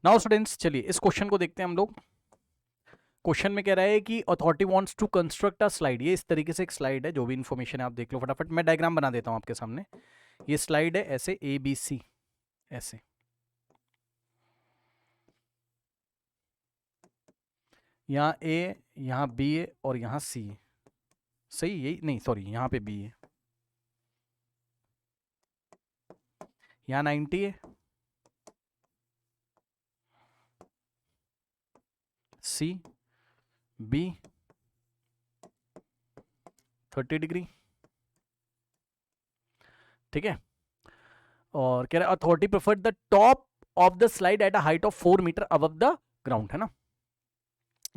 Now students चलिए इस question को देखते हैं हम लोग। क्वेश्चन में कह रहा है कि authority wants to construct a slide. ये इस तरीके से एक स्लाइड है, जो भी इन्फॉर्मेशन है आप देख लो फटाफट। मैं डायग्राम बना देता हूं आपके सामने। ये स्लाइड है ऐसे ABC, ऐसे यहाँ A, यहाँ B है और यहाँ C है। सही, यही नहीं सॉरी, यहाँ पे B है, यहाँ 90 है, C B 30 डिग्री, ठीक है। और कह रहा है authority preferred the top of the slide at a height of 4 metre above the ground, है ना।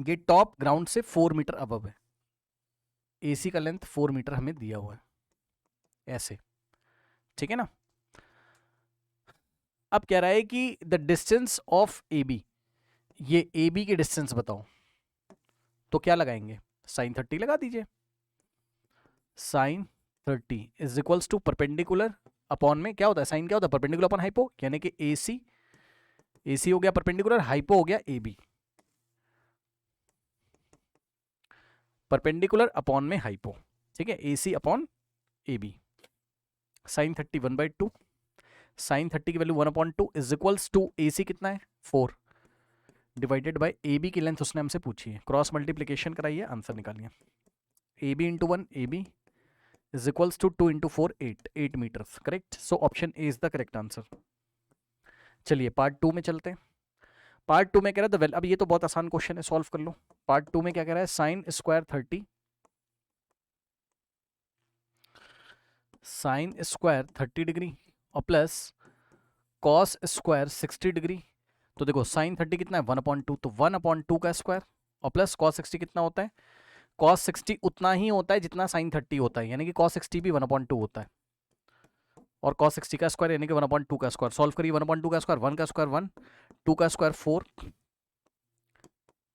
ये टॉप ग्राउंड से 4 मीटर अबव है। AC का लेंथ 4 मीटर हमें दिया हुआ है ऐसे, ठीक है ना। अब कह रहा है कि द डिस्टेंस ऑफ AB, ये AB की डिस्टेंस बताओ। तो क्या लगाएंगे, साइन 30 लगा दीजिए। Sine 30 is equals to perpendicular upon में क्या होता है, साइन क्या होता है, परपेंडिकुलर अपॉन हाइपो, यानी कि AC हो गया परपेंडिकुलर, हाइपो हो गया AB। परपेंडिकुलर अपॉन में हाइपो, ठीक है, AC upon AB। Sine 30 1/2, sine 30 की value 1/2 is equals to AC कितना है 4 डिवाइडेड बाय AB की लेंथ उसने हमसे पूछी है। क्रॉस मल्टीप्लीकेशन कराइए, आंसर निकालिए। AB into 1 AB is equals to 2 into 4 8 meters, correct. So option A is the correct answer. चलिए पार्ट 2 में चलते हैं। पार्ट 2 में कह रहा है अब ये तो बहुत आसान क्वेश्चन है, सॉल्व कर लो। पार्ट 2 में क्या कह रहा है, साइन स्क्वायर 30 डिग्री और प्लस कॉस स्क्वायर 60 डिग्री। तो देखो साइन 30 कितना है 1/2, तो 1/2 का स्क्वायर और प्लस कॉस 60 कितना होता है, कॉस 60 उतना ही होता है जितना साइन 30 होता है, यानी कि कॉस 60 भी 1/2 होता है। और cos 60 का स्क्वायर यानी कि 1/2 का स्क्वायर। सॉल्व करिए, 1/2 का स्क्वायर 1 का स्क्वायर 1, 2 का स्क्वायर 4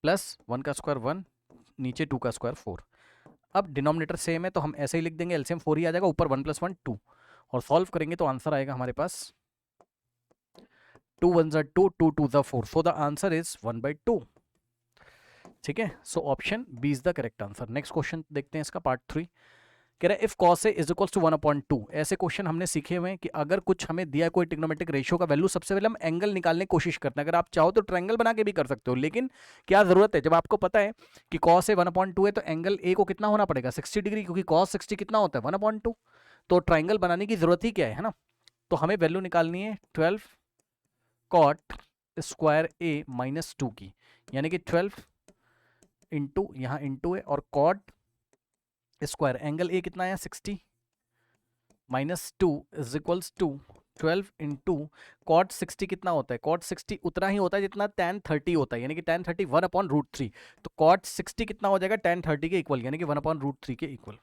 प्लस 1 का स्क्वायर 1, नीचे 2 का स्क्वायर 4। अब डिनोमिनेटर सेम है तो हम ऐसे ही लिख देंगे, एलसीएम 4 ही आ जाएगा, ऊपर 1 + 1 2, और सॉल्व करेंगे तो आंसर आएगा हमारे पास 2 1 2 2 2 4। सो द आंसर इज 1/2, ठीक है। So option B is the correct answer. Next question देखते हैं इसका, पार्ट 3। कह रहा है if cos A is equals to 1/2। ऐसे क्वेश्चन हमने सीखे हुए हैं कि अगर कुछ हमें दिया कोई ट्रिग्नोमेट्रिक रेशियो का वैल्यू, सबसे पहले हम एंगल निकालने की कोशिश करते हैं। अगर आप चाहो तो ट्रायंगल बना के भी कर सकते हो, लेकिन क्या जरूरत है, जब आपको पता है कि cos A 1/2 है तो एंगल A को कितना होना पड़ेगा 60 डिग्री, क्योंकि cos 60 कितना होता है 1/2। तो ट्राइंगल बनाने की जरूरत ही क्या है ना। तो हमें वैल्यू निकालनी है 12 cot स्क्वायर A -2 की, यानी कि 12 इंटू यहाँ इंटू है और cot स्क्वायर एंगल ए कितना है 60 -2 is equals to 12 into cot 60 कितना होता है, कॉट 60 उतना ही होता है जितना tan 30 होता है, यानी कि tan 30 1/√3। तो कॉट 60 कितना हो जाएगा tan 30 के इक्वल, यानी कि 1/√3 के इक्वल।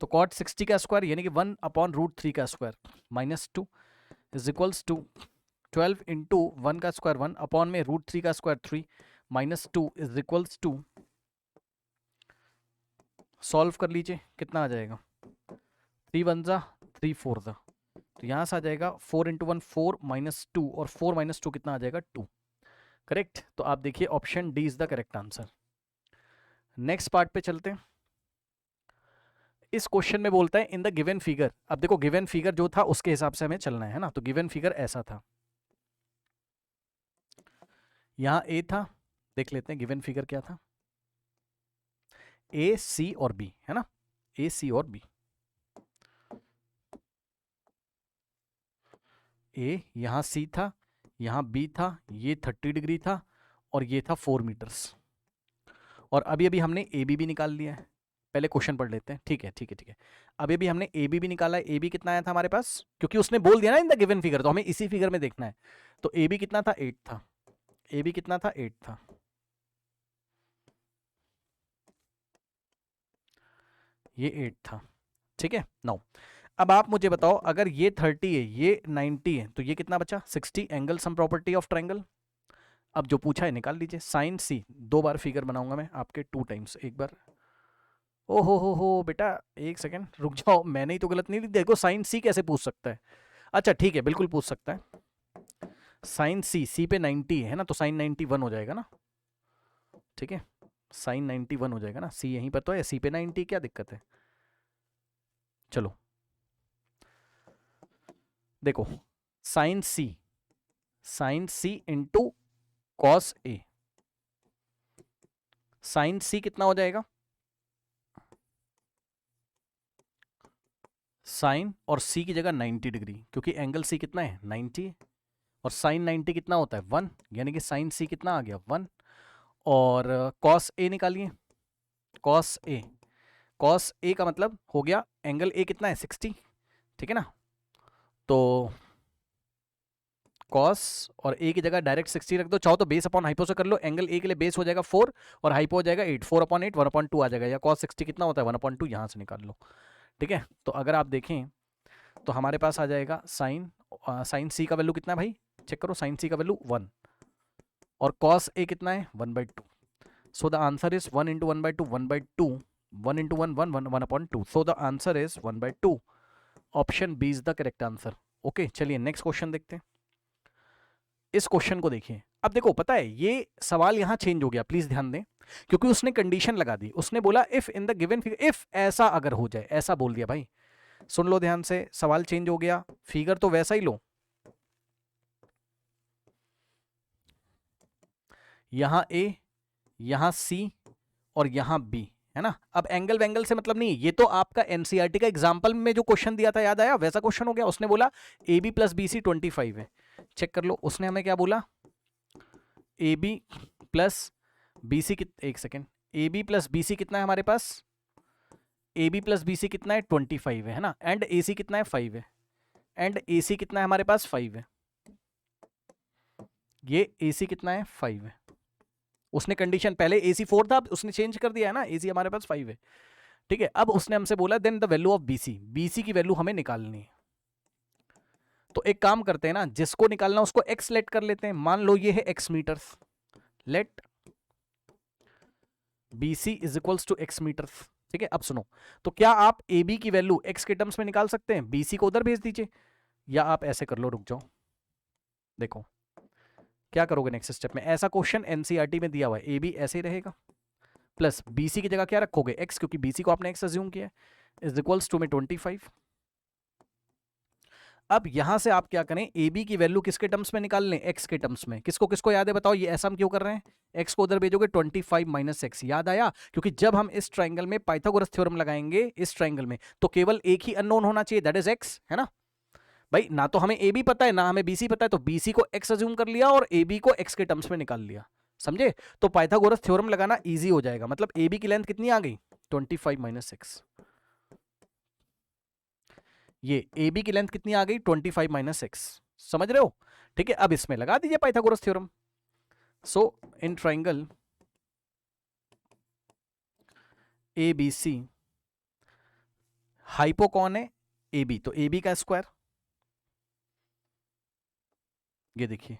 तो कॉट 60 का स्क्वायर यानी कि 1/√3 का square -2 is equals to 12 into 1 का स्क्वायर 1 अपॉन में √3 का square 3 -2 is equals to, solve कर लीजिए कितना आ जाएगा, 3 1 जा 3 4 जा, तो यहां से आ जाएगा 4 इंटू 1 4 -2 और 4 -2 कितना आ जाएगा 2, करेक्ट। तो आप देखिए option D is the correct answer. Next part पे चलते हैं। इस क्वेश्चन में बोलता है इन द गिवन फिगर। अब देखो गिवन फिगर जो था उसके हिसाब से हमें चलना है ना। तो गिवन फिगर ऐसा था, यहां ए था, देख लेते हैं गिवन फिगर क्या था, ए सी और बी, है ना, ए सी और बी। ए यहां सी था, यहां बी था, ये 30 डिग्री था और ये था 4 मीटर्स। और अभी अभी हमने ए बी भी निकाल लिया है। पहले क्वेश्चन पढ़ लेते हैं, ठीक है ठीक है ठीक है। अभी अभी हमने ए बी भी निकाला है। ए बी कितना आया था हमारे पास, क्योंकि उसने बोल दिया ना इन द गिवन फिगर, तो हमें इसी फिगर में देखना है। तो ए बी कितना था 8 था, ए बी कितना था 8 था, ये 8 था, ठीक है। नाउ अब आप मुझे बताओ अगर ये 30 है ये 90 है तो ये कितना बचा 60, angle sum property of triangle. अब जो पूछा है निकाल लीजिए। साइन सी, 2 बार फिगर बनाऊंगा मैं आपके 2 टाइम्स, एक बार। ओ हो बेटा, एक सेकंड रुक जाओ, मैंने ही तो गलत नहीं लिख दिया। देखो साइन सी कैसे पूछ सकता है, अच्छा ठीक है बिल्कुल पूछ सकता है। साइन सी पे 90 है ना, तो साइन 91 हो जाएगा ना, ठीक है, साइन 91 हो जाएगा ना, सी यहीं पर तो है, सी पे 90, क्या दिक्कत है। चलो देखो, साइन सी इंटू कॉस ए, साइन सी कितना हो जाएगा, साइन और सी की जगह 90 डिग्री, क्योंकि एंगल सी कितना है 90, और साइन 90 कितना होता है 1, यानी कि साइन सी कितना आ गया 1। और कॉस ए निकालिए, कॉस ए का मतलब हो गया एंगल ए कितना है 60, ठीक है ना, तो कॉस और ए की जगह डायरेक्ट 60 रख दो, चाहो तो बेस अपॉन हाइपो से कर लो, एंगल ए के लिए बेस हो जाएगा 4 और हाइपो हो जाएगा 8, 4/8 1/2 आ जाएगा, या कॉस 60 कितना होता है 1/2, यहाँ से निकाल लो, ठीक है। तो अगर आप देखें तो हमारे पास आ जाएगा साइन सी का वैल्यू कितना है भाई, चेक करो, साइन सी का वैल्यू 1 और कॉस ए कितना है 1/2, so the answer is 1 into 1/2, 1/2, 1 into 1 1 1 1/2, so the answer is 1/2, option B is the correct answer. Okay, चलिए नेक्स्ट क्वेश्चन देखते हैं। इस क्वेश्चन को देखिए, अब देखो पता है ये सवाल यहां चेंज हो गया, प्लीज ध्यान दें, क्योंकि उसने कंडीशन लगा दी, उसने बोला if in the given figure, if ऐसा अगर हो जाए, ऐसा बोल दिया भाई, सुन लो ध्यान से, सवाल चेंज हो गया, फिगर तो वैसा ही लो, यहां ए, यहां सी और यहां बी, है ना। अब एंगल वेंगल से मतलब नहीं, ये तो आपका एनसीईआरटी का एग्जाम्पल में जो क्वेश्चन दिया था याद आया, वैसा क्वेश्चन हो गया। उसने बोला A B plus B C 25 है, चेक कर लो, उसने हमें क्या बोला, A B plus B C, एक second, A B plus B C कितना है हमारे पास, A B plus B C कितना है 25 है ना, एंड ए सी कितना है 5 है, एंड ए सी कितना है हमारे पास 5 है, ये ए सी कितना है 5 है। उसने कंडीशन पहले ए सी 4 था, उसने चेंज कर दिया है ना, ए सी हमारे पास 5 है, ठीक है। अब उसने हमसे बोला then the value of BC की वैल्यू हमें निकालनी है। तो एक काम करते हैं ना, जिसको निकालना उसको एक्स लेट कर लेते हैं, मान लो ये है x metres, let BC is equals to x metres, ठीक है। अब सुनो, तो क्या आप AB की वैल्यू एक्स के टर्म्स में निकाल सकते हैं, BC को उधर भेज दीजिए, या आप ऐसे कर लो, रुक जाओ, देखो क्या करोगे नेक्स्ट स्टेप में, ऐसा क्वेश्चन एनसीईआरटी में दिया हुआ है, AB ऐसे ही रहेगा, प्लस BC की जगह क्या रखोगे एक्स, क्योंकि BC को आपने एक्स अज्यूम किया, इज इक्वल्स टू में 25। अब यहां से आप क्या करें, AB की वैल्यू किसके टर्म्स में निकाल लें, एक्स के टर्म्स में, किसको किसको याद है बताओ, ये ऐसा हम क्यों कर रहे हैं, एक्स को उधर भेजोगे 25 माइनस एक्स, याद आया, क्योंकि जब हम इस ट्राइंगल में पाइथागोरस थ्योरम लगाएंगे इस ट्राइंगल में, तो केवल एक ही अननोन होना चाहिए, दैट इज एक्स, है ना भाई, ना तो हमें AB पता है ना हमें BC पता है, तो BC को एक्स अज्यूम कर लिया और AB को एक्स के टर्म्स में निकाल लिया, समझे। तो पाइथागोरस थ्योरम लगाना ईजी हो जाएगा, मतलब AB की लेंथ कितनी आ गई 25 माइनस एक्स, ये AB की लेंथ कितनी आ गई 25 माइनस एक्स, समझ रहे हो, ठीक है। अब इसमें लगा दीजिए Pythagoras theorem, so in triangle ABC, hypo कौन है AB, तो AB का स्क्वायर, ये देखिए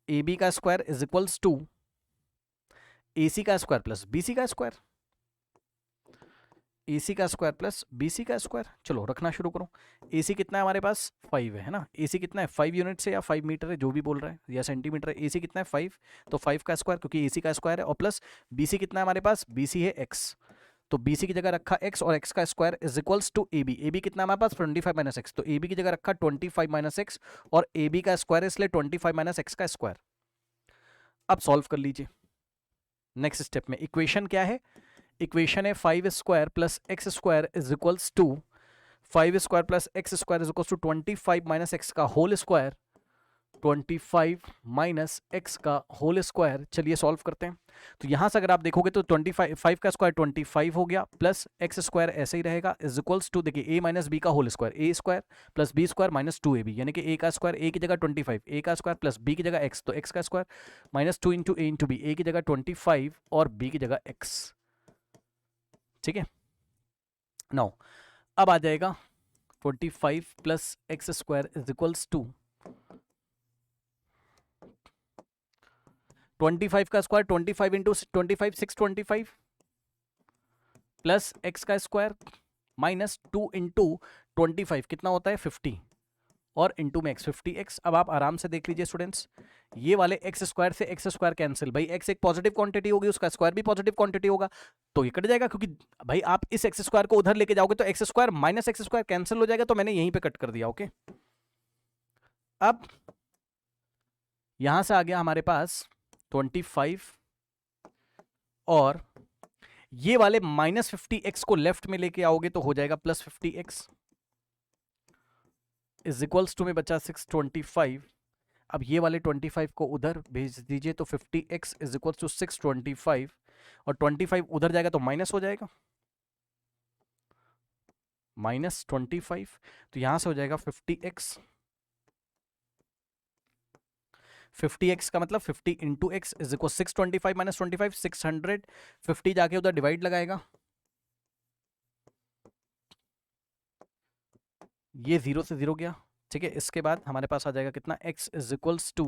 AB का square is equals to AC का स्क्वायर प्लस BC का स्क्वायर, AC का स्क्वायर प्लस BC का स्क्वायर, चलो रखना शुरू करो। AC कितना है हमारे पास 5 है ना, AC कितना है 5 यूनिट से या 5 मीटर है, जो भी बोल रहा है, या सेंटीमीटर है, AC कितना है 5, तो 5 का स्क्वायर, क्योंकि AC का स्क्वायर है, और प्लस BC कितना है हमारे पास, BC है x, तो BC की जगह रखा x और x का square is equals to AB कितना है हमारे पास 25 माइनस एक्स, तो AB की जगह रखा 25 माइनस एक्स और AB का स्क्वायर इसलिए 25 माइनस एक्स का स्क्वायर। अब सॉल्व कर लीजिए नेक्स्ट स्टेप में, इक्वेशन क्या है, इक्वेशन है 5 square plus x square is equals to 5 square plus x square is equals to 25 minus x का होल स्क्वायर, 25 माइनस एक्स का होल स्क्वायर। चलिए सॉल्व करते हैं, तो यहां से अगर आप देखोगे तो 25 5 का स्क्वायर 25 हो गया, प्लस एक्स स्क्वायर ऐसे ही रहेगा इज इक्वल्स टू, देखिए ए माइनस बी का whole square, A square plus B square minus 2ab, यानी कि ए का स्क्वायर ए की जगह 25, ए का स्क्वायर प्लस बी की जगह एक्स, तो एक्स का स्क्वायर माइनस 2 इंटू ए इंटू बी, ए की जगह 25 और बी की जगह एक्स, ठीक है। नाउ अब आ जाएगा 45 plus x square is equals to 25 का स्क्वायर 25 इंटू 25 625 प्लस एक्स का स्क्वायर माइनस 2 इंटू 25 कितना होता है 50, और इंटू में x 50x। अब आप आराम से देख लीजिए स्टूडेंट्स, ये वाले एक्स स्क्वायर से एक्स स्क्वायर कैंसिल, भाई x एक पॉजिटिव क्वांटिटी होगी, उसका स्क्वायर भी पॉजिटिव क्वांटिटी होगा, तो ये कट जाएगा, क्योंकि भाई आप इस एक्स स्क्वायर को उधर लेके जाओगे तो x square minus x square cancel हो जाएगा, तो मैंने यहीं पे कट कर दिया। ओके, अब यहां से आ गया हमारे पास 25 और ये वाले माइनस 50x को लेफ्ट में लेके आओगे तो हो जाएगा plus 50x is equals to में बचा 625। अब ये वाले 25 को उधर भेज दीजिए तो 50x इज इक्वल्स टू 625 और 25 उधर जाएगा तो माइनस हो जाएगा, माइनस 25, तो यहां से हो जाएगा 50x। 50x का मतलब 50 into x is equal 625 minus 25, 600, 50 जाके उधर डिवाइड लगाएगा, ये 0 से 0 गया। ठीक है, इसके बाद हमारे पास आ जाएगा कितना, x इज इक्वल्स टू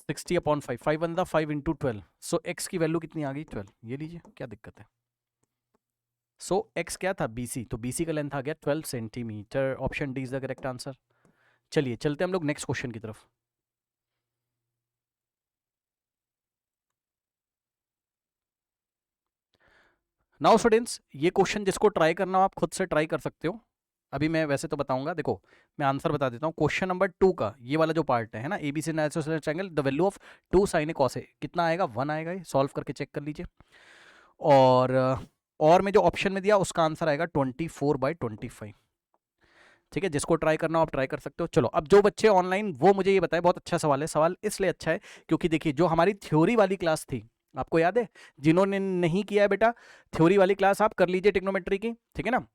60/5, 5 बंदा 5 इंटू 12, सो x की वैल्यू कितनी आ गई 12, ये लीजिए, क्या दिक्कत है। सो x क्या था, BC, तो BC का लेंथ आ गया 12 centimetre. Option D is the correct answer. चलिए चलते हम लोग नेक्स्ट क्वेश्चन की तरफ। नाउ स्टूडेंट्स, ये क्वेश्चन जिसको ट्राई करना हो आप खुद से ट्राई कर सकते हो, अभी मैं वैसे तो बताऊंगा। देखो मैं आंसर बता देता हूँ। क्वेश्चन नंबर 2 का ये वाला जो पार्ट है ना, ABC isosceles triangle, the value of 2 sin a cos a कितना आएगा, 1 आएगा। ये सॉल्व करके चेक कर लीजिए। और में जो ऑप्शन में दिया उसका आंसर आएगा 24/25। ठीक है, जिसको ट्राई करना हो आप ट्राई कर सकते हो। चलो अब जो बच्चे ऑनलाइन, वो मुझे ये बताए, बहुत अच्छा सवाल है। सवाल इसलिए अच्छा है क्योंकि देखिए जो हमारी थ्योरी वाली क्लास थी, आपको याद है, जिन्होंने नहीं किया है बेटा थ्योरी वाली क्लास आप कर लीजिए ट्रिग्नोमेट्री की, ठीक है ना।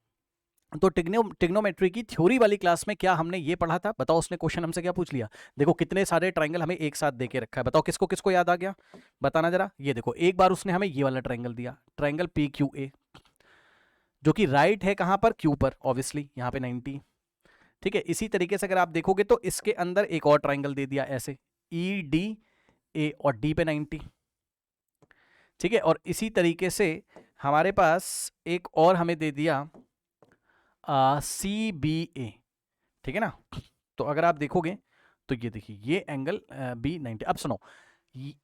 तो ट्रिग्नोमेट्री की थ्योरी वाली क्लास में क्या हमने ये पढ़ा था, बताओ। उसने क्वेश्चन हमसे क्या पूछ लिया, देखो कितने सारे ट्रायंगल हमें एक साथ देके रखा है, बताओ किसको किसको याद आ गया, बताना जरा। ये देखो एक बार उसने हमें ये वाला ट्रायंगल दिया, ट्रायंगल PQA, जो कि राइट है कहां पर, क्यू पर, ऑब्वियसली यहाँ पे 90। ठीक है, इसी तरीके से अगर आप देखोगे तो इसके अंदर एक और ट्रायंगल दे दिया ऐसे, EDA और D पे 90। ठीक है, और इसी तरीके से हमारे पास एक और हमें दे दिया CBA, ठीक है ना। तो अगर आप देखोगे तो ये देखिए ये एंगल B90। अब सुनो,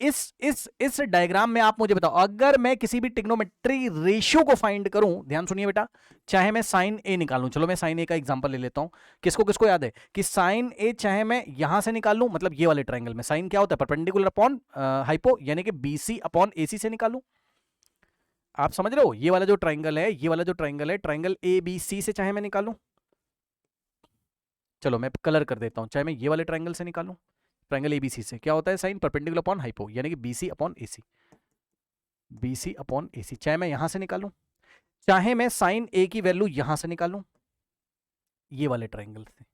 इस डायग्राम में आप मुझे बताओ, अगर मैं किसी भी ट्रिग्नोमेट्री रेशियो को फाइंड करूं, ध्यान सुनिए बेटा, चाहे मैं साइन ए निकालूं, चलो मैं साइन ए का एग्जांपल ले लेता हूं। किसको किसको याद है कि साइन ए चाहे मैं यहां से निकाल लूं, मतलब ये वाले ट्रायंगल में साइन क्या होता है, परपेंडिकुलर अपॉन हाइपो, यानी कि BC अपॉन AC से निकालूं। आप समझ रहे हो, ये वाला जो ट्रायंगल है, ये वाला जो ट्रायंगल है, ट्रायंगल ABC से चाहे मैं निकालूं, चलो मैं कलर कर देता हूं, चाहे मैं ये वाले ट्रायंगल से निकालूं, ट्रायंगल ABC से क्या होता है, साइन परपेंडिकुलर अपॉन हाइपो, यानी कि BC upon AC, BC upon AC, चाहे मैं यहां से निकालूं, चाहे मैं साइन A की वैल्यू यहां से निकालूं, ये वाले ट्रायंगल से।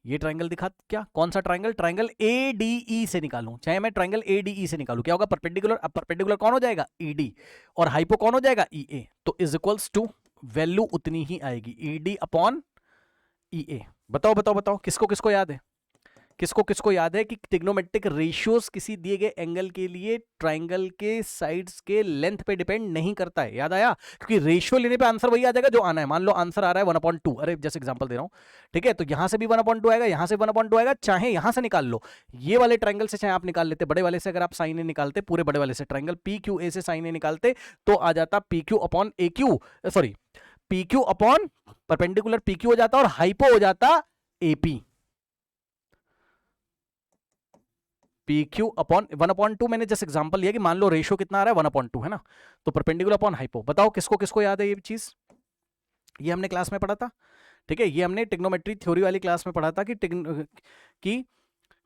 ये ट्रायंगल दिखा क्या, कौन सा ट्रायंगल, ट्रायंगल ADE से निकालूं, चाहे मैं ट्रायंगल ADE से निकालूं, क्या होगा, परपेंडिकुलर, अब परपेंडिकुलर कौन हो जाएगा, ED, और हाइपो कौन हो जाएगा, EA, तो इज इक्वल्स टू वैल्यू उतनी ही आएगी, ED अपॉन EA। बताओ बताओ बताओ किसको किसको याद है, किसको किसको याद है कि ट्रिग्नोमेट्रिक रेशियोज किसी दिए गए एंगल के लिए ट्रायंगल के साइड्स के लेंथ पे डिपेंड नहीं करता है, याद आया, क्योंकि रेशियो लेने पे आंसर वही आ जाएगा जो आना है। मान लो आंसर आ रहा है 1/2, अरे जैसे एग्जांपल दे रहा हूं, ठीक है, तो यहां से भी 1/2 आएगा, यहां से 1/2 आएगा, चाहे यहां से निकाल लो, ये वाले ट्रायंगल से चाहे आप निकाल लेते, बड़े वाले से अगर आप साइन ए निकालते, पूरे बड़े वाले से ट्रायंगल PQA से साइन ए निकालते तो आ जाता PQ upon AQ, sorry PQ upon perpendicular PQ हो जाता और हाइपो हो जाता AP। PQ अपॉन 1/2 मैंने जस्ट एग्जांपल लिया कि मान लो रेशियो कितना आ रहा है 1/2 है ना, तो परपेंडिकुलर अपॉन हाइपो। बताओ किसको किसको याद है ये चीज, ये हमने क्लास में पढ़ा था, ठीक है, ये हमने ट्रिग्नोमेट्री थ्योरी वाली क्लास में पढ़ा था कि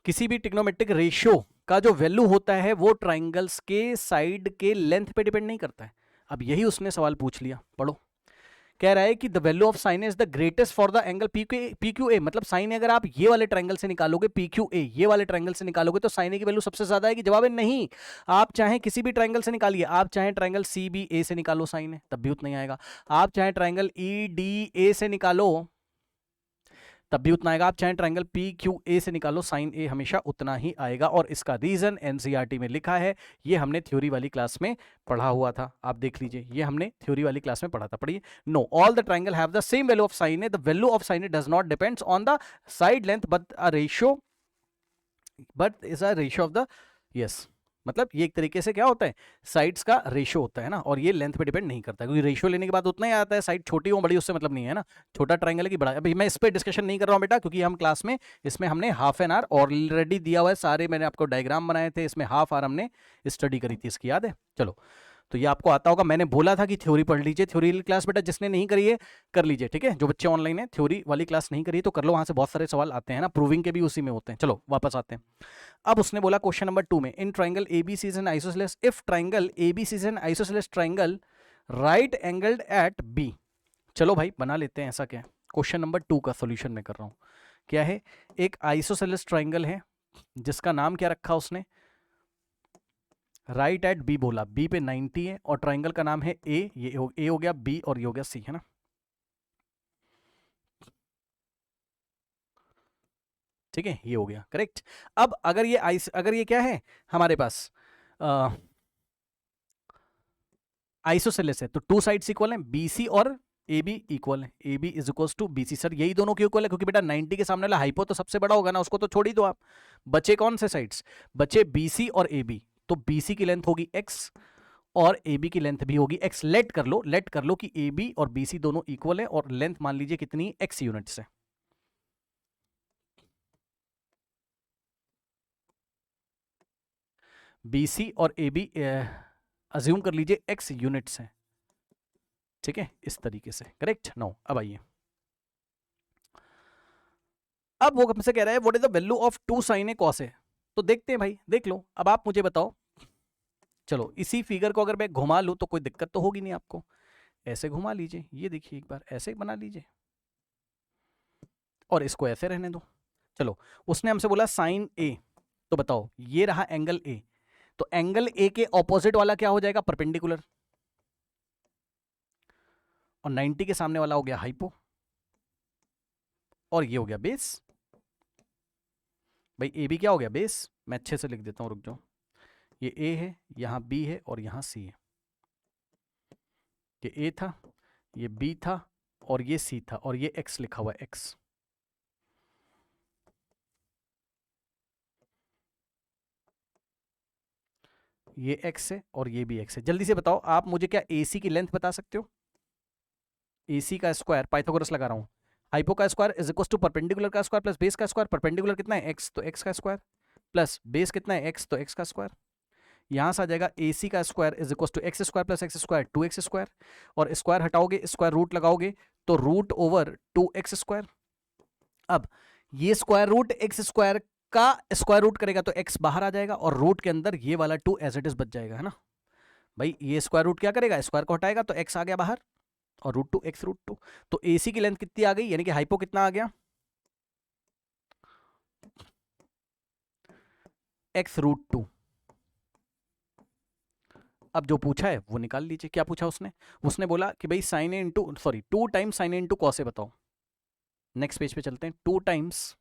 किसी भी ट्रिग्नोमेट्रिक रेशियो का जो वैल्यू होता है वो ट्राइंगल्स के साइड के लेंथ पे डिपेंड नहीं करता है। अब यही उसने सवाल पूछ लिया, पढ़ो, कह रहा है कि the value of sine is the greatest for the angle PQA, मतलब साइन अगर आप ये वाले ट्रायंगल से निकालोगे, PQA ये वाले ट्रायंगल से निकालोगे तो साइन ए की वैल्यू सबसे ज्यादा आएगी। जवाब है नहीं, आप चाहे किसी भी ट्रायंगल से निकालिए, आप चाहे ट्रायंगल CBA से निकालो साइन ए, तब भी उतना ही आएगा। आप चाहे ट्रायंगल EDA से निकालो, तब भी उतना आएगा। आप चाहे ट्रायंगल पी क्यू ए से निकालो, साइन ए हमेशा उतना ही आएगा। और इसका रीजन एनसीईआरटी में लिखा है, ये हमने थ्योरी वाली क्लास में पढ़ा हुआ था, आप देख लीजिए, ये हमने थ्योरी वाली क्लास में पढ़ा था। पढ़िए, know all the triangle have the same value of sine A, the value of sine A does not depends on the side length but is a ratio of the, yes, मतलब ये एक तरीके से क्या होता है, साइड्स का ratio होता है ना, और ये लेंथ पे डिपेंड नहीं करता, क्योंकि रेशियो लेने के बाद उतना ही आता है, साइड छोटी हो बड़ी उससे मतलब नहीं है ना, छोटा ट्रायंगल है कि बड़ा। अभी मैं इस पे डिस्कशन नहीं कर रहा हूँ बेटा, क्योंकि हम क्लास में इसमें हमने हाफ एन आवर ऑलरेडी दिया हुआ है, सारे मैंने आपको डायग्राम बनाए थे, इसमें हाफ आवर हमने स्टडी करी थी, इसकी याद है। चलो, तो ये आपको आता होगा, मैंने बोला था कि थ्योरी पढ़ लीजिए, थ्योरी वाली क्लास बेटा जिसने नहीं करी है कर लीजिए, ठीक है। जो बच्चे ऑनलाइन है थ्योरी वाली क्लास नहीं करी तो कर लो, वहां से बहुत सारे सवाल आते हैं ना, प्रूविंग के भी उसी में होते हैं। चलो वापस आते हैं। अब उसने बोला क्वेश्चन नंबर 2 में, in triangle ABC is an isosceles, if triangle ABC is an isosceles triangle right angled at B. चलो भाई बना लेते हैं, ऐसा क्या है। क्वेश्चन नंबर 2 का सॉल्यूशन मैं कर रहा हूं। क्या है, एक आइसोसेलेस ट्रायंगल है जिसका नाम क्या रखा उसने, राइट एट बी बोला, बी पे 90 है, और ट्रायंगल का नाम है ए, ये ए हो गया, बी और ये हो गया सी, है ना। ठीक है, ये हो गया करेक्ट। अब अगर ये क्या है हमारे पास आइसोसेलेस है, तो टू साइड्स इक्वल है, बीसी और ए बी इक्वल है, A B is equal to B C. Sir यही दोनों के इक्वल है, क्योंकि बेटा 90 के सामने वाला हाइपो तो सबसे बड़ा होगा ना, उसको तो छोड़ ही दो आप। बचे कौन से साइड्स, बचे बीसी और ए बी, तो बीसी की लेंथ होगी एक्स और ए बी की लेंथ भी होगी एक्स। लेट कर लो कि ए बी और बीसी दोनों इक्वल है, और लेंथ मान लीजिए कितनी, एक्स यूनिट्स है। बीसी और ए बी अज्यूम कर लीजिए एक्स यूनिट्स हैं, ठीक है, इस तरीके से करेक्ट। नो, अब आइए, अब वो हमसे कह रहा है what is the value of 2 sin a cos a। तो देखते हैं भाई, देख लो, अब आप मुझे बताओ। चलो इसी फिगर को अगर मैं घुमा लूं तो कोई दिक्कत तो होगी नहीं आपको, ऐसे घुमा लीजिए, ये देखिए एक बार ऐसे बना लीजिए, और इसको ऐसे रहने दो। चलो, उसने हमसे बोला साइन ए, तो बताओ ये रहा एंगल ए, तो एंगल ए के ऑपोजिट वाला क्या हो जाएगा, परपेंडिकुलर, और 90 के सामने वाला हो गया हाइपो, और ये हो गया बेस। भाई ए बी क्या हो गया, बेस। मैं अच्छे से लिख देता हूं, रुक जाओ, ये ए है, यहां बी है, और यहां सी है। ये ए था, ये बी था, और ये सी था, और ये एक्स लिखा हुआ है, एक्स। ये एक्स है और ये भी एक्स है। जल्दी से बताओ आप मुझे, क्या एसी की लेंथ बता सकते हो, एसी का स्क्वायर, पाइथागोरस लगा रहा हूं, हाइपो का square is equal to perpendicular का स्क्वायर प्लस बेस का स्क्वायर। परपेंडिकुलर कितना है, एक्स, तो एक्स का स्क्वायर, प्लस बेस कितना है, एक्स, तो एक्स का स्क्वायर। यहां से आ जाएगा ए सी का square is equal to x square plus x square, 2x square, और स्क्वायर हटाओगे, स्क्वायर रूट लगाओगे, तो रूट ओवर 2x स्क्वायर। अब ये स्क्वायर रूट एक्स स्क्वायर का स्क्वायर रूट करेगा तो x बाहर आ जाएगा, और रूट के अंदर ये वाला 2 एज इट इज बच जाएगा, है ना भाई। ये स्क्वायर रूट क्या करेगा, स्क्वायर को हटाएगा, तो x आ गया बाहर, और रूट 2 एक्स रूट 2। तो AC की लेंथ कितनी आ गई, यानी कि हाइपो कितना आ गया, x रूट 2। अब जो पूछा है वो निकाल लीजिए, क्या पूछा उसने, उसने बोला कि भाई sign A into, sorry 2 times sign A into cos ए बताओ। नेक्स्ट पेज पे चलते हैं, 2 times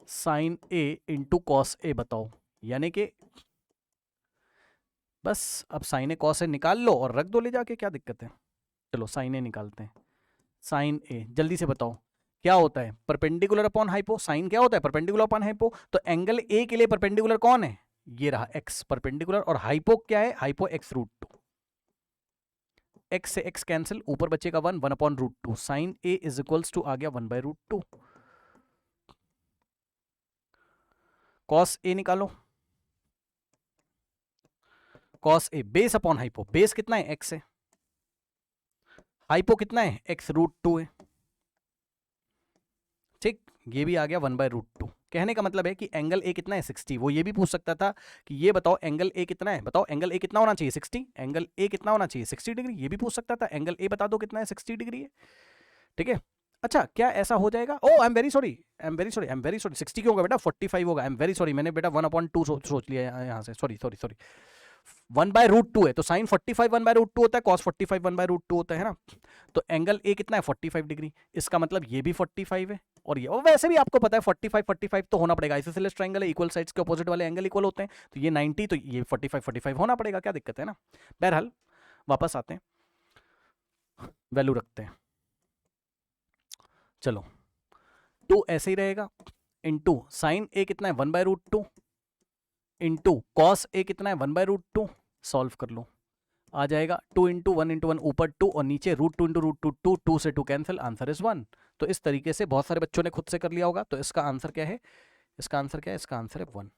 sign A into cos ए बताओ, यानी कि बस अब साइन ए कॉस ए निकाल लो और रख दो ले जाके, क्या दिक्कत है। चलो साइन ए निकालते हैं, साइन ए जल्दी से बताओ क्या होता है, परपेंडिकुलर अपॉन हाइपो। साइन क्या होता है, परपेंडिकुलर अपॉन हाइपो, तो एंगल ए के लिए परपेंडिकुलर कौन है, ये रहा एक्स परपेंडिकुलर, और हाइपो क्या है, हाइपो एक्स रूट 2। एक्स से एक्स कैंसिल, ऊपर बचेगा 1, 1 upon root 2। Sine A is equals to आ गया 1 बाय रूट 2। कॉस ए निकालो, cos A base upon hypo, base कितना है, एक्स है, हाइपो कितना है, एक्स रूट 2 है, ठीक, ये भी आ गया 1 बाय रूट 2। कहने का मतलब है कि एंगल ए कितना है, 60। वो ये भी पूछ सकता था कि ये बताओ एंगल ए कितना है, बताओ एंगल ए कितना होना चाहिए, 60। एंगल ए कितना होना चाहिए, 60 डिग्री। ये भी पूछ सकता था, एंगल ए बता दो कितना है, 60 डिग्री है, ठीक है। अच्छा क्या ऐसा हो जाएगा, oh I am very sorry, I am very sorry, I am very sorry, 60 क्यों होगा बेटा, 45 होगा। आई एम वेरी सॉरी, मैंने बेटा 1/2 सोच लिया यहाँ से, सॉरी सॉरी सॉरी, 1/√2 है, तो साइन 45 1/√2 होता है, कॉस 45 1/√2 होता है ना। तो एंगल ए कितना है 45 डिग्री, इसका मतलब ये भी 45 है और ये, और वैसे भी आपको पता है 45 45 तो होना पड़ेगा, आइसोसेलेस ट्रायंगल है, इक्वल साइड्स के अपोजिट वाले एंगल इक्वल होते हैं, तो ये 90 तो ये 45 45 होना पड़ेगा, क्या दिक्कत है ना। बहरहाल वापस आते हैं, वैल्यू रखते हैं, चलो 2 ऐसे ही रहेगा, इंटू साइन ए कितना है 1/√2 इंटू कॉस ए कितना है 1/√2, सॉल्व कर लो, आ जाएगा 2 इंटू 1 ऊपर 2 और नीचे √2 इंटू √2 2 से 2 कैंसिल, आंसर इज 1। तो इस तरीके से बहुत सारे बच्चों ने खुद से कर लिया होगा, तो इसका आंसर क्या है, इसका आंसर क्या है, इसका आंसर है 1।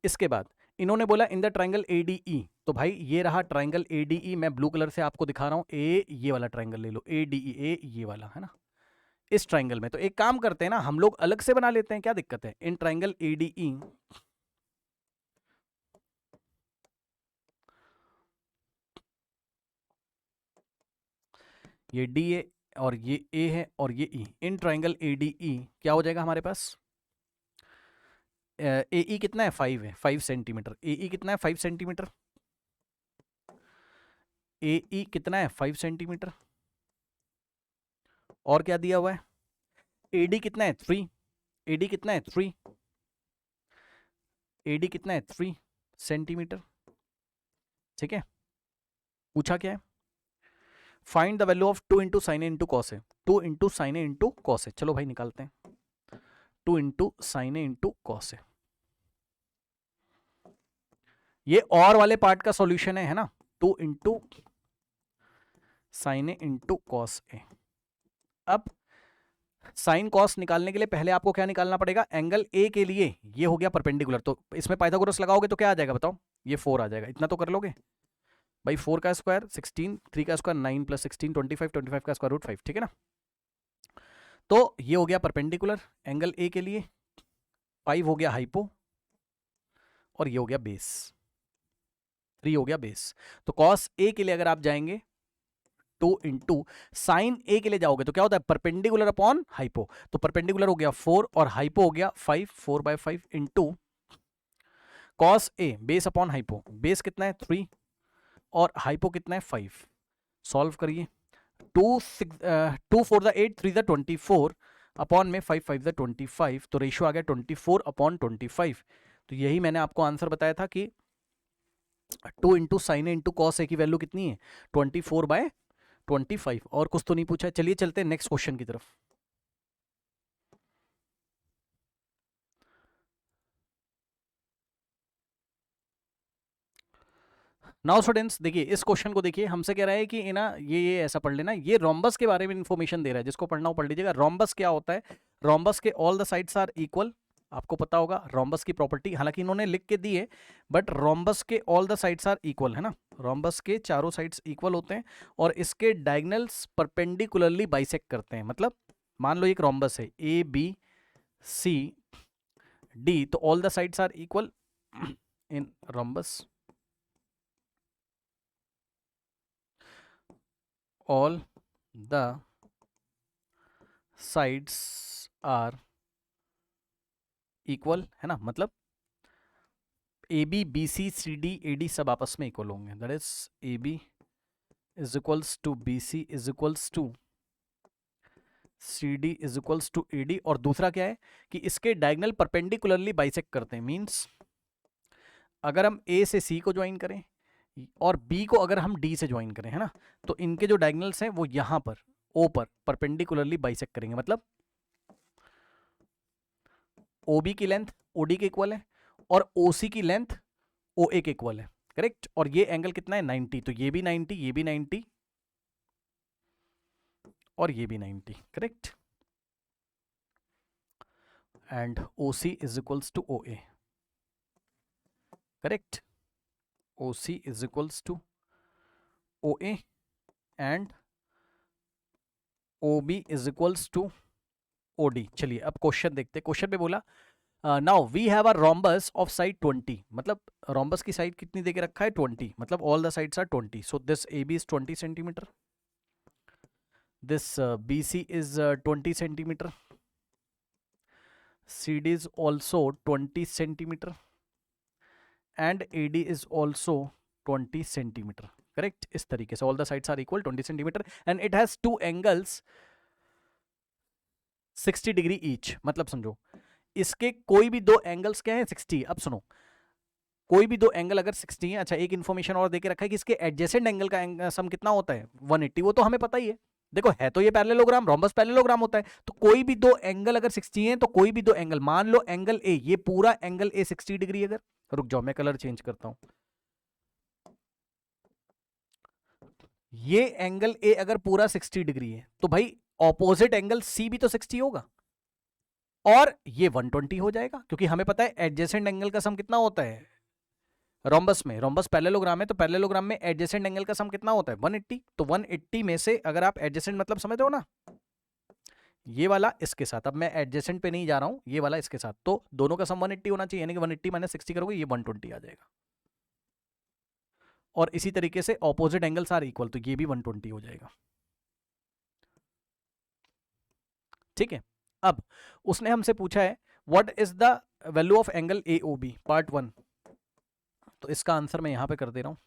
इसके बाद इन्होंने बोला इन द ट्राइंगल ADE, तो भाई ये रहा ट्राइंगल ADE, मैं ब्लू कलर से आपको दिखा रहा हूं, ए ये वाला ट्राइंगल ले लो, ADE ए ये वाला है ना, इस ट्राइंगल में। तो एक काम करते हैं ना, हम लोग अलग से बना लेते हैं, क्या दिक्कत है, इन ट्राइंगल ADE ये डी ए और ये ए है और ये ई, इन ट्राइंगल ADE क्या हो जाएगा हमारे पास, AE कितना है 5 है, 5 सेंटीमीटर, AE कितना है 5 सेंटीमीटर, AE कितना है 5 सेंटीमीटर, और क्या दिया हुआ है, AD कितना है 3, AD कितना है 3, AD कितना है 3 सेंटीमीटर, ठीक है। पूछा क्या है, find the value of 2 into sine A into cos A, 2 into sine A into cos A, चलो भाई निकालते हैं, 2 into sine A into cos A, ये और वाले पार्ट का सॉल्यूशन है ना, 2 into sine A into cos A. अब साइन कॉस निकालने के लिए पहले आपको क्या निकालना पड़ेगा, एंगल ए के लिए ये हो गया परपेंडिकुलर, तो इसमें पाइथागोरस लगाओगे तो क्या आ जाएगा बताओ, ये 4 आ जाएगा, इतना तो कर लोगे भाई, 4 का स्क्वायर 16, 3 का स्क्वायर 9 प्लस 16 25, 25 का स्क्वायर रूट 5, ठीक है ना। तो ये हो गया परपेंडिकुलर एंगल ए के लिए, 5 हो गया हाइपो और ये हो गया बेस, 3 हो गया बेस। तो कॉस ए के लिए अगर आप जाएंगे 2 इंटू साइन ए के लिए जाओगे तो क्या होता है, परपेंडिकुलर अपॉन हाइपो, तो परपेंडिकुलर हो गया 4 और हाइपो हो गया 5, 4/5 into cos A base upon hypo, base कितना है 3 और हाइपो कितना है 5, सॉल्व करिए, 2 4 द 8 3 द 24 अपॉन में 5 5 द 25, तो रेशियो आ गया 24/25। तो यही मैंने आपको आंसर बताया था कि 2 into sine A into cos ए की वैल्यू कितनी है 24/25, और कुछ तो नहीं पूछा है। चलिए चलते हैं नेक्स्ट क्वेश्चन की तरफ। नाउ स्टूडेंट्स देखिए इस क्वेश्चन को देखिए, हमसे कह रहा है कि ना ये ऐसा पढ़ लेना, ये रोम्बस के बारे में इंफॉर्मेशन दे रहा है, जिसको पढ़ना हो पढ़ लीजिएगा। रोम्बस क्या होता है, रोम्बस के all the sides are equal, आपको पता होगा रोम्बस की प्रॉपर्टी, हालांकि इन्होंने लिख के दी है, बट रोम्बस के all the sides are equal है ना, रोम्बस के चारों साइड्स इक्वल होते हैं और इसके डायगोनल्स परपेंडिकुलरली बाइसेक्ट करते हैं। मतलब मान लो एक रोम्बस है ABCD, तो all the sides are equal in rhombus, all the sides are equal है ना, मतलब AB BC CD AD सब आपस में इक्वल होंगे, that is AB is equals to BC is equals to CD is equals to AD, और दूसरा क्या है कि इसके डायगोनल परपेंडिकुलरली बाइसेक्ट करते हैं, मींस अगर हम A से C को ज्वाइन करें और B को अगर हम D से ज्वाइन करें है ना, तो इनके जो डायगोनल्स हैं वो यहां पर O पर परपेंडिकुलरली बाइसेक्ट करेंगे, मतलब OB की लेंथ OD के इक्वल है और OC की लेंथ OA के इक्वल है, करेक्ट। और ये एंगल कितना है 90, तो ये भी 90, ये भी 90 और ये भी 90, correct. And OC is equals to OA, correct, OC is equals to OA and OB is equals to OD। चलिए अब क्वेश्चन देखते हैं, क्वेश्चन में बोला now we have a rhombus of side 20, मतलब रोम्बस की साइड कितनी देके रखा है 20, मतलब all the sides are 20, so this AB is 20 centimetre, this BC is 20 centimeter, CD is also 20 centimeter, and AD is also 20 centimetre, correct. इस तरीके से all the sides are equal 20 centimetre and it has two angles 60 degree each. मतलब समझो इसके कोई भी दो angles क्या है 60। अब सुनो, कोई भी दो एंगल अगर 60 है, अच्छा एक इन्फॉर्मेशन और देके रखा है कि इसके एडजेसेंट एंगल का सम कितना होता है 180। वो तो हमें पता ही है, देखो है तो ये पैरेललोग्राम, रोम्बस पैरेललोग्राम होता है। तो कोई भी दो एंगल अगर 60 है तो कोई भी दो एंगल, मान लो एंगल ए, ये पूरा एंगल ए 60 डिग्री, अगर रुक जाओ मैं कलर चेंज करता हूं, ये एंगल ए अगर पूरा 60 डिग्री है तो भाई ऑपोजिट एंगल सी भी तो 60 होगा और ये 120 हो जाएगा, क्योंकि हमें पता है एडजेसेंट एंगल का सम कितना होता है रोम्बस में। रोम्बस पैरेललोग्राम है तो पैरेललोग्राम में एडजेसेंट एंगल का सम कितना होता है 180। तो 180 में से अगर आप एडजेसेंट मतलब समझ रहे हो ना, ये वाला इसके साथ, अब मैं एडजेसेंट पे नहीं जा रहा हूं, ये वाला इसके साथ, तो दोनों का सम 180 होना चाहिए, यानी कि 180 माइनस 60 करोगे ये 120 आ जाएगा। और इसी तरीके से ऑपोजिट एंगल्स आर इक्वल, तो ये भी 120 हो जाएगा। ठीक है, अब उसने हमसे पूछा है what is the value of angle AOB part 1। तो इसका आंसर मैं यहां पे कर दे रहा हूं।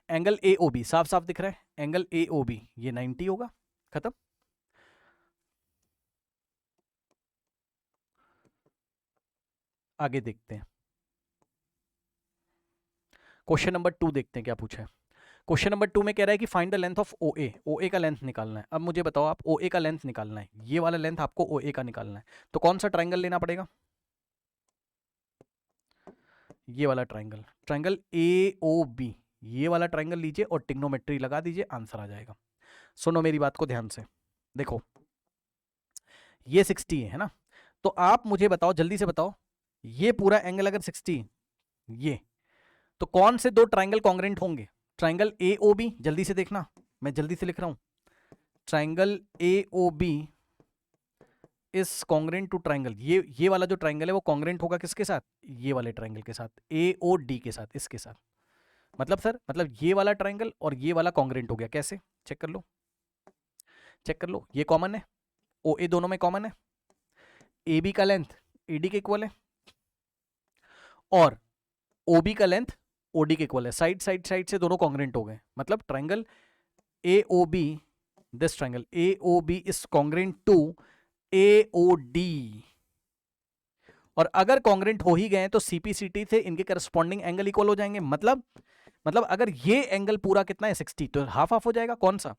एंगल AOB साफ साफ दिख रहा है, एंगल AOB ये 90 होगा, खत्म। आगे देखते हैं, क्वेश्चन नंबर 2 देखते हैं क्या पूछा है। क्वेश्चन नंबर 2 में कह रहा है कि find the length of OA। OA का लेंथ निकालना है। अब मुझे बताओ, आप OA का लेंथ निकालना है, ये वाला लेंथ आपको OA का निकालना है, तो कौन सा ट्राइंगल लेना पड़ेगा, ये वाला ट्राइंगल, ट्राइंगल AOB, ये वाला ट्राइंगल लीजिए और ट्रिग्नोमेट्री लगा दीजिए, आंसर आ जाएगा। सुनो मेरी बात को ध्यान से, देखो ये 60 है ना, तो आप मुझे बताओ, जल्दी से बताओ, ये पूरा एंगल अगर 60, ये तो कौन से दो ट्राइंगल कॉन्ग्रेंट होंगे, ट्राइंगल AOB, जल्दी से देखना, मैं जल्दी से लिख रहा हूं, triangle AOB is congruent to triangle, ये वाला जो ट्राइंगल है वो कॉन्ग्रेंट होगा किसके साथ, ये वाले ट्राइंगल के साथ, AOD के साथ, इसके साथ। मतलब सर, मतलब ये वाला ट्राइंगल और ये वाला कॉन्ग्रेंट हो गया, कैसे, चेक कर लो, चेक कर लो, ये कॉमन है, OA दोनों में कॉमन है, AB का लेंथ AD के इक्वल है और OB का लेंथ OD के इक्वल है, साइड साइड साइड से दोनों कॉन्ग्रेंट हो गए। मतलब triangle AOB, this triangle AOB is congruent to AOD, और अगर कॉन्ग्रेंट हो ही गए तो CPCT से इनके करस्पॉन्डिंग एंगल इक्वल हो जाएंगे। मतलब अगर ये एंगल पूरा कितना है 60, तो हाफ हाफ हो जाएगा, कौन सा,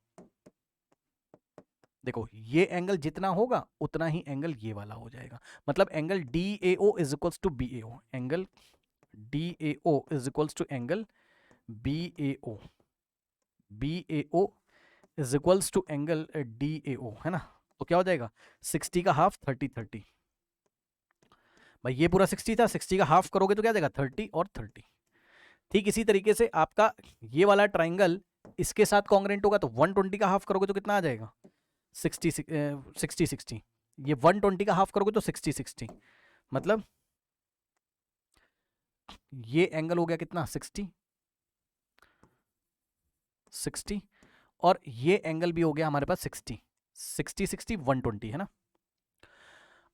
देखो ये एंगल जितना होगा उतना ही एंगल ये वाला हो जाएगा। मतलब angle DAO is equals to BAO, angle DAO is equals to angle BAO, BAO is equals to angle DAO, है ना। तो क्या हो जाएगा 60 का हाफ 30 30, भाई ये पूरा 60 था, 60 का हाफ करोगे तो क्या जाएगा 30 और 30। ठीक इसी तरीके से आपका ये वाला ट्राइंगल इसके साथ कॉन्ग्रेंट होगा, तो 120 का हाफ करोगे तो कितना आ जाएगा 60 60 60, ये 120 का हाफ करोगे तो 60 60, मतलब ये एंगल हो गया कितना 60 60, और ये एंगल भी हो गया हमारे पास 60 60 60 120, है ना।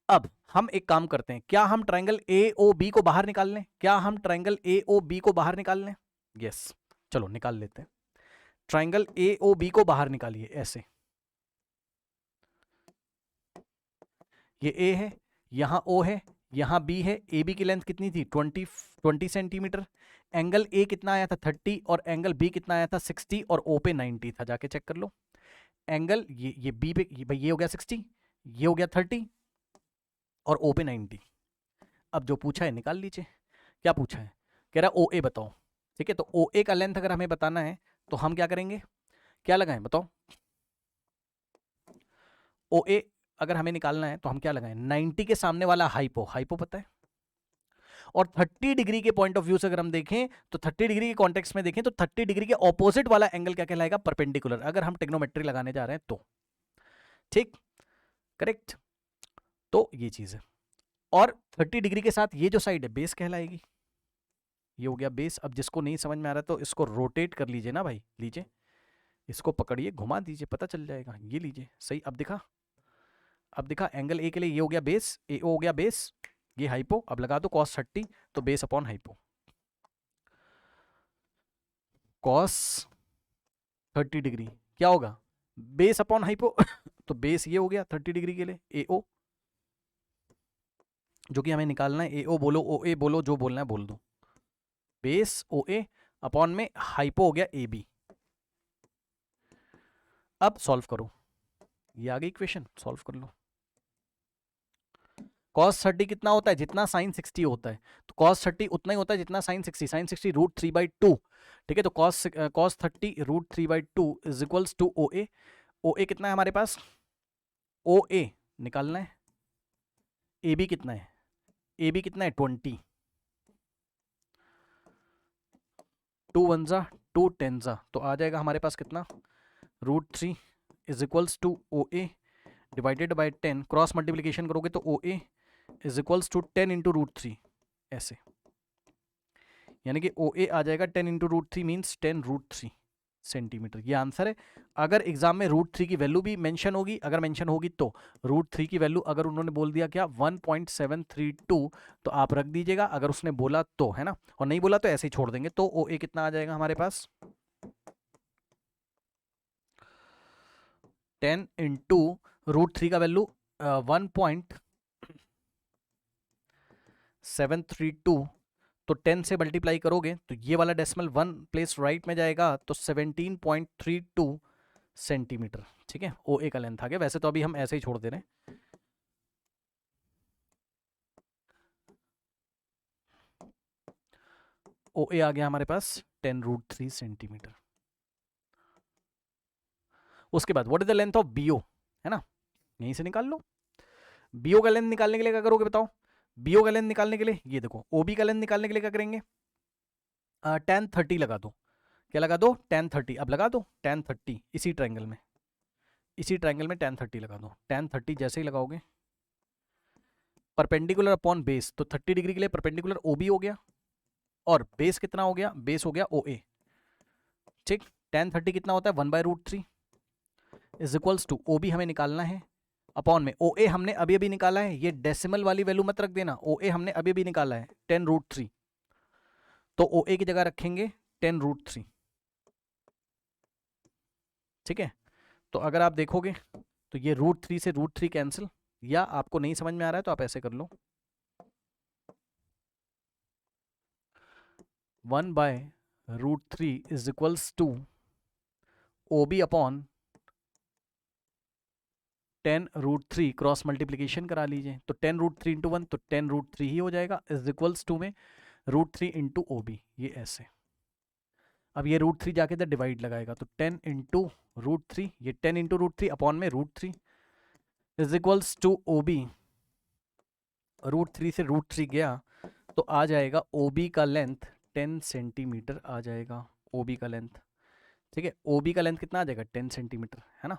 अब हम एक काम करते हैं, क्या हम ट्राइंगल AOB को बाहर निकाल लें, क्या हम ट्राइंगल AOB को बाहर निकाल लें, यस चलो निकाल लेते हैं। ट्राइंगल AOB को बाहर निकालिए, ऐसे ये A है, यहां O है, यहां B है, AB की लेंथ कितनी थी 20 सेंटीमीटर, एंगल A कितना आया था 30 और एंगल B कितना आया था 60 और O पे 90 था, जाके चेक कर लो। एंगल ये B पे भाई ये हो गया 60, ये हो गया 30 और O पे 90। अब जो पूछा है निकाल लीजिए, क्या पूछा है, कह रहा OA बताओ, ठीक है। तो OA का लेंथ अगर हमें बताना है तो हम क्या करेंगे, क्या लगाएं बताओ, OA अगर हमें निकालना है तो हम क्या लगाएं, 90 के सामने वाला हाइपो, हाइपो पता है, और 30 डिग्री के पॉइंट ऑफ व्यू से अगर हम देखें तो 30 डिग्री के कॉन्टेक्स्ट में देखें तो 30 डिग्री के ऑपोजिट वाला एंगल क्या कहलाएगा, परपेंडिकुलर, अगर हम ट्रिग्नोमेट्री लगाने जा रहे हैं तो, ठीक, करेक्ट। तो ये चीज है, और 30 डिग्री के साथ ये जो साइड है बेस कहलाएगी, ये हो गया बेस। अब जिसको नहीं समझ में आ रहा तो इसको रोटेट कर लीजिए ना भाई, लीजिए इसको पकड़िए घुमा दीजिए, पता चल जाएगा, ये लीजिए सही। अब दिखा, अब दिखा, एंगल A के लिए ये हो गया बेस, AO हो गया बेस, ये हाइपो, अब लगा दो cos 30 तो base upon hypo, cos 30 degree क्या होगा, बेस अपॉन हाइपो तो बेस ये हो गया 30 डिग्री के लिए ए ओ, जो कि हमें निकालना है, ए ओ बोलो ओ ए बोलो, जो बोलना है बोल दो, बेस ओ ए अपॉन में हाइपो हो गया ए बी। अब सॉल्व करो, ये आ गई इक्वेशन, सॉल्व कर लो। cos 30 कितना होता है, जितना sin 60 होता है, तो cos 30 उतना ही होता है जितना sin 60, sin 60 √3/2, ठीक है, तो cos 30 √3/2 is equals to O A, O A कितना है हमारे पास, ओ ए निकालना है, ए बी कितना है, ए बी कितना है 20, 2 1 जा 2 10 जा, तो आ जाएगा हमारे पास कितना, √3 is equals to O A divided by 10, cross multiplication करोगे तो O A is equals to 10 into √3, ऐसे, यानी कि ओ ए आ जाएगा 10 इंटू √3 मीन्स 10√3 सेंटीमीटर, ये आंसर है। अगर एग्जाम में √3 की वैल्यू भी मेंशन होगी, अगर मेंशन होगी तो √3 की वैल्यू अगर उन्होंने बोल दिया क्या 1.732 तो आप रख दीजिएगा, अगर उसने बोला तो, है ना, और नहीं बोला तो ऐसे ही छोड़ देंगे, तो ओ ए कितना आ जाएगा हमारे पास 10 इंटू √3 का वैल्यू 1.732, तो 10 से मल्टीप्लाई करोगे तो ये वाला डेसिमल 1 प्लेस राइट में जाएगा, तो 17.32 सेंटीमीटर, ठीक है, ओ ए का लेंथ आ गया। वैसे तो अभी हम ऐसे ही छोड़ दे रहे हैं, ओ ए आ गया हमारे पास 10√3 सेंटीमीटर। उसके बाद what is the length of BO, है ना, यहीं से निकाल लो। बीओ का लेंथ निकालने के लिए क्या करोगे बताओ, बीओ का लेंथ निकालने के लिए ये देखो, ओबी का लेंथ निकालने के लिए क्या करेंगे, tan 30 लगा दो, क्या लगा दो tan 30, अब लगा दो tan 30 इसी ट्रायंगल में, इसी ट्रायंगल में tan 30 लगा दो, tan 30 जैसे ही लगाओगे परपेंडिकुलर अपॉन बेस, तो 30 डिग्री के लिए परपेंडिकुलर ओबी हो गया, और बेस कितना हो गया, बेस हो गया ओ ए, ठीक, tan 30 कितना होता है 1/√3 is equals to O B हमें निकालना है, अपॉन में ओ ए हमने अभी अभी निकाला है, ये डेसिमल वाली वैल्यू मत रख देना, ओ ए हमने अभी अभी निकाला है 10√3, तो ओ ए की जगह रखेंगे 10√3, ठीक है, तो अगर आप देखोगे तो ये √3 से √3 कैंसिल, या आपको नहीं समझ में आ रहा है तो आप ऐसे कर लो, 1/√3 is equals to O B upon 10√3, cross multiplication करा लीजिए, तो 10√3 इंटू 1 तो 10√3 ही हो जाएगा, इज इक्वल्स टू में √3 इंटू ओ बी, ये ऐसे। अब ये √3 जाके इधर डिवाइड लगाएगा, तो 10 इंटू √3, ये 10 इंटू √3 अपॉन में √3 is equals to O B, √3 से √3 गया तो आ जाएगा ओ बी का लेंथ 10 सेंटीमीटर आ जाएगा, ओ बी का लेंथ, ठीक है, ओ बी का लेंथ कितना आ जाएगा 10 सेंटीमीटर, है ना,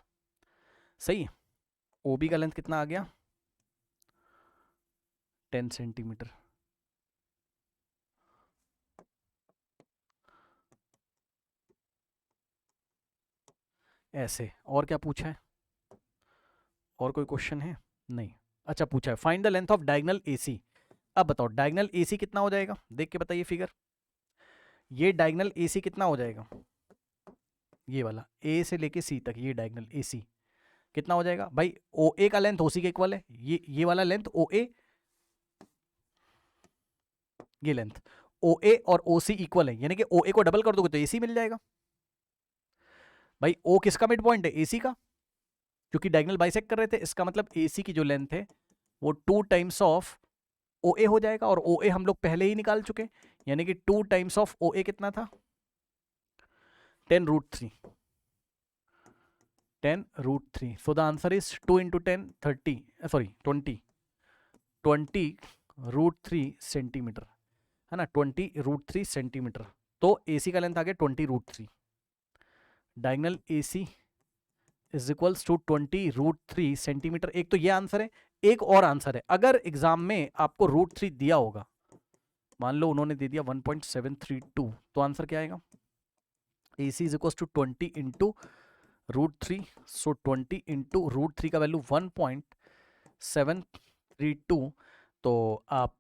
सही है, ओ बी का लेंथ कितना आ गया 10 सेंटीमीटर। ऐसे, और क्या पूछा है, और कोई क्वेश्चन है, नहीं, अच्छा पूछा है find the length of diagonal AC, अब बताओ डायगोनल एसी कितना हो जाएगा, देख के बताइए फिगर, ये डायगोनल एसी कितना हो जाएगा, ये वाला ए से लेके सी तक, ये डायगोनल एसी कितना हो जाएगा भाई, ओ ए का लेंथ ओसी के इक्वल है, ये वाला लेंथ ओ ए, ये लेंथ ओ ए और ओ सी इक्वल है, यानी कि ओ ए को डबल कर दोगे तो एसी मिल जाएगा, भाई ओ किसका मिड पॉइंट है, एसी का, क्योंकि डायगोनल बाइसेक्ट कर रहे थे, इसका मतलब एसी की जो लेंथ है वो 2 टाइम्स ऑफ ओ ए हो जाएगा, और ओ ए हम लोग पहले ही निकाल चुके, यानी कि 2 टाइम्स ऑफ ओ ए कितना था 10√3, 10√3, so the answer is 2 into 10 30 sorry 20 centimetre, है ना, 20√3 सेंटीमीटर, तो एसी का लेंथ आ गया 20√3, diagonal AC is equals to 20√3 centimetre. एक तो ये आंसर है, एक और आंसर है, अगर एग्जाम में आपको √3 दिया होगा, मान लो उन्होंने दे दिया 1.732, तो आंसर क्या आएगा, AC is equals to 20 into √3, so 20 into √3 का वैल्यू 1.732, तो आप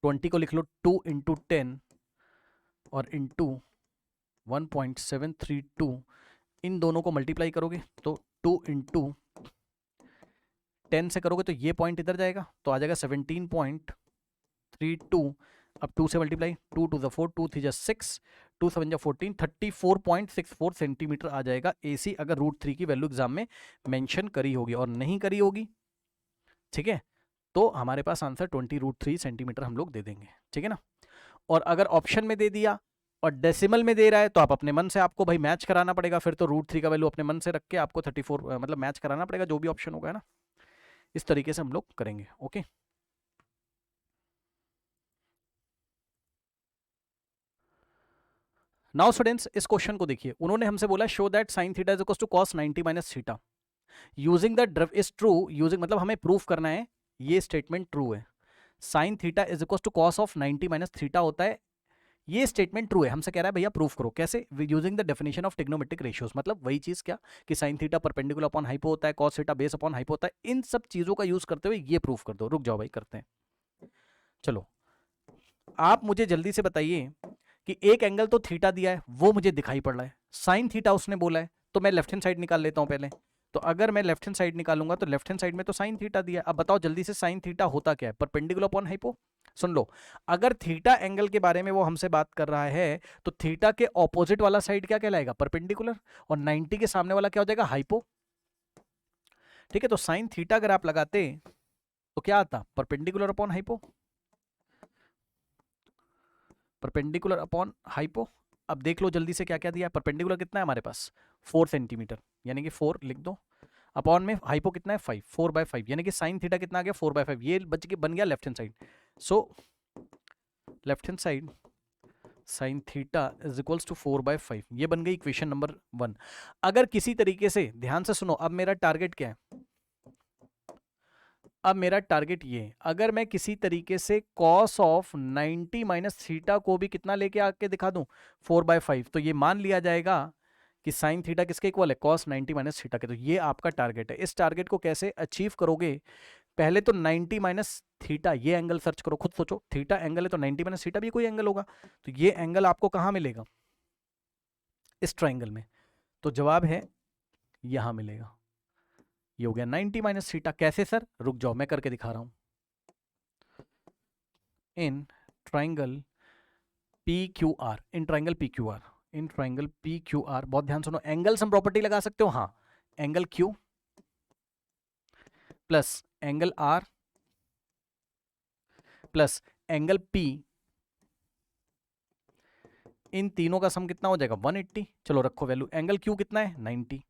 20 को लिख लो 2 इंटू 10 और इंटू 1.732, इन दोनों को मल्टीप्लाई करोगे तो 2 इंटू 10 से करोगे तो ये पॉइंट इधर जाएगा, तो आ जाएगा 17.32। अब 2 से मल्टीप्लाई, 2 टू द 4, 2 3 जा 6, 2 7 जा 14, 34.64 सेंटीमीटर आ जाएगा AC, अगर √3 की वैल्यू एग्जाम में मेंशन करी होगी। और नहीं करी होगी, ठीक है, तो हमारे पास आंसर 20√3 सेंटीमीटर हम लोग दे देंगे, ठीक है ना। और अगर ऑप्शन में दे दिया और डेसिमल में दे रहा है तो आप अपने मन से, आपको भाई मैच कराना पड़ेगा, फिर तो √3 का वैल्यू अपने मन से रख के आपको 34 मतलब मैच कराना पड़ेगा, जो भी ऑप्शन होगा, है ना। इस तरीके से हम लोग करेंगे। ओके, नाउ स्टूडेंट्स इस क्वेश्चन को देखिए, उन्होंने हमसे बोला show that sin theta is equal to cos 90 minus theta using the drift is true, using मतलब हमें प्रूफ करना है ये स्टेटमेंट ट्रू है, sin theta is equal to cos of 90 minus theta होता है, ये स्टेटमेंट ट्रू है। हमसे कह रहा है भैया प्रूफ करो, कैसे, using the definition of trigonometric ratios, मतलब वही चीज क्या कि sin theta perpendicular upon hypo होता है, cos theta base upon hypo होता है, इन सब चीजों का यूज करते हुए ये प्रूफ कर दो। रुक जाओ भाई, करते हैं। चलो आप मुझे जल्दी से बताइए कि एक एंगल तो थीटा दिया है, वो मुझे दिखाई पड़ रहा है, साइन थीटा उसने बोला है, तो मैं लेफ्ट हैंड साइड निकाल लेता हूं पहले। तो अगर मैं लेफ्ट हैंड साइड निकालूंगा तो लेफ्ट हैंड साइड में तो साइन थीटा दिया है। अब बताओ जल्दी से, साइन थीटा होता क्या है, परपेंडिकुलर अपॉन हाइपो। सुन लो, अगर थीटा एंगल के बारे में वो हमसे बात कर रहा है तो थीटा के ऑपोजिट वाला साइड क्या कहलाएगा, परपेंडिकुलर, और 90 के सामने वाला क्या हो जाएगा, हाइपो। ठीक है, तो साइन थीटा अगर आप लगाते तो क्या आता, perpendicular upon hypo, perpendicular upon hypo. अब देख लो जल्दी से क्या क्या दिया है, परपेंडिकुलर कितना है हमारे पास 4 सेंटीमीटर, यानी कि 4 लिख दो, अपॉन में हाइपो कितना है 5, 4/5, यानी कि साइन थीटा कितना आ गया 4/5, ये बच के बन गया left hand side. So left hand side sine theta is equals to 4/5, ये बन गई इक्वेशन नंबर 1। अगर किसी तरीके से, ध्यान से सुनो, अब मेरा टारगेट क्या है, अब मेरा टारगेट ये है, अगर मैं किसी तरीके से cos ऑफ 90 माइनस थीटा को भी कितना लेके आके दिखा दूं 4/5, तो ये मान लिया जाएगा कि साइन थीटा किसके इक्वल है, cos 90 माइनस थीटा के। तो ये आपका टारगेट है। इस टारगेट को कैसे अचीव करोगे, पहले तो 90 माइनस थीटा ये एंगल सर्च करो, खुद सोचो, थीटा एंगल है तो 90 माइनस थीटा भी कोई एंगल होगा, तो ये एंगल आपको कहां मिलेगा, इस ट्राइंगल में। तो जवाब है यहां मिलेगा, ये हो गया 90 माइनस थीटा। कैसे सर, रुक जाओ मैं करके दिखा रहा हूं। In triangle PQR, in triangle PQR, in triangle PQR, बहुत ध्यान सुनो, एंगल सम प्रॉपर्टी लगा सकते हो, हाँ, angle Q plus angle R plus angle P, इन तीनों का सम कितना हो जाएगा 180। चलो रखो वैल्यू, एंगल Q कितना है 90,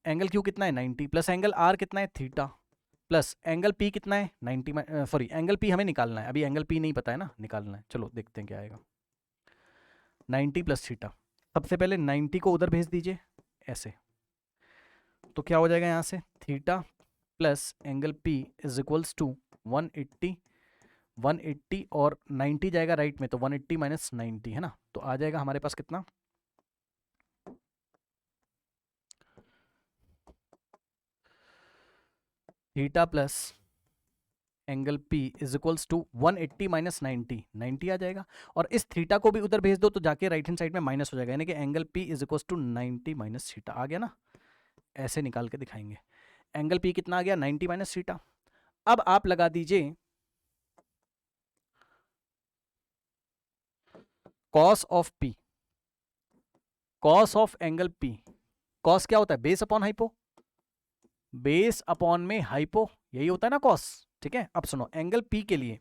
एंगल Q कितना है 90 प्लस एंगल R कितना है थीटा, प्लस एंगल P कितना है 90, सॉरी एंगल P हमें निकालना है, अभी एंगल P नहीं पता है ना, निकालना है। चलो देखते हैं क्या आएगा, 90 प्लस थीटा, सबसे पहले 90 को उधर भेज दीजिए ऐसे, तो क्या हो जाएगा यहाँ से, theta plus angle P is equals to 180, 180 और 90 जाएगा राइट में, तो 180 माइनस 90 है ना, तो आ जाएगा हमारे पास कितना, theta plus angle P is equals to 180 minus 90, 90 आ जाएगा, और इस थीटा को भी उधर भेज दो तो जाके राइट हैंड साइड में माइनस हो जाएगा, यानी कि angle P is equals to 90 minus theta आ गया ना, ऐसे निकाल के दिखाएंगे। एंगल P कितना आ गया 90 माइनस थीटा। अब आप लगा दीजिए cos of P, cos of angle P, cos क्या होता है base upon hypo, base upon में हाइपो, यही होता है ना कॉस। ठीक है, अब सुनो, एंगल P के लिए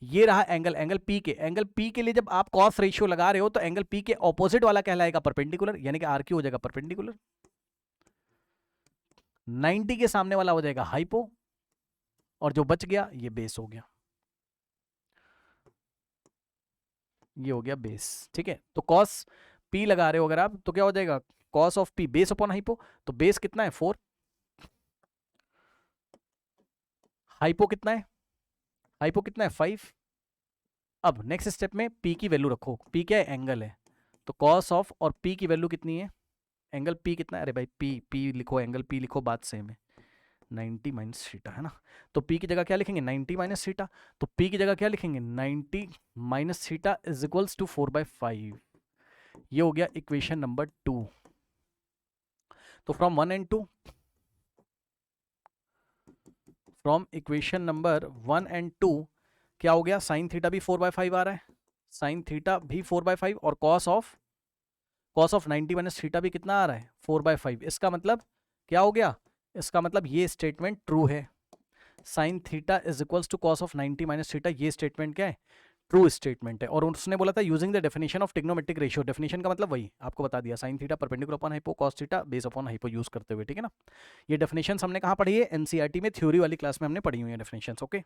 ये रहा एंगल, एंगल P के लिए जब आप कॉस रेशियो लगा रहे हो तो एंगल P के ऑपोजिट वाला कहलाएगा परपेंडिकुलर, यानी कि RQ हो जाएगा परपेंडिकुलर, 90 के सामने वाला हो जाएगा हाइपो, और जो बच गया ये बेस हो गया, ये हो गया बेस। ठीक है, तो कॉस P लगा रहे हो अगर आप तो क्या हो जाएगा, cos of P base upon hypo, तो बेस कितना है 4, हाइपो कितना है, हाइपो कितना है 5। अब नेक्स्ट स्टेप में P की वैल्यू रखो, P क्या है एंगल है, तो कॉस ऑफ और P की वैल्यू कितनी है, एंगल P कितना है, अरे भाई P लिखो, एंगल P लिखो, बात सेम है, 90 माइनस थीटा, है ना। तो P की जगह क्या लिखेंगे 90 माइनस थीटा, तो P की जगह क्या लिखेंगे 90 minus theta is equals to 4/5। ये हो गया इक्वेशन नंबर 2। तो from 1 and 2, from equation number 1 and 2 क्या हो गया, साइन थीटा भी 4/5 आ रहा है, साइन थीटा भी 4/5, और कॉस ऑफ 90 माइनस थीटा भी कितना आ रहा है 4/5। इसका मतलब क्या हो गया, इसका मतलब ये स्टेटमेंट ट्रू है, sine theta is equals to cos of 90 minus theta, ये स्टेटमेंट क्या है, ट्रू स्टेटमेंट है। और उसने बोला था using the definition of trigonometric ratio, definition का मतलब वही आपको बता दिया, sine theta perpendicular upon hypo, cos theta base upon hypo use करते हुए, ठीक है ना। ये डेफिनेशन हमने कहाँ पढ़ी है, एनसीईआरटी में थ्योरी वाली क्लास में हमने पढ़ी हुई है डेफिनेशंस, ओके।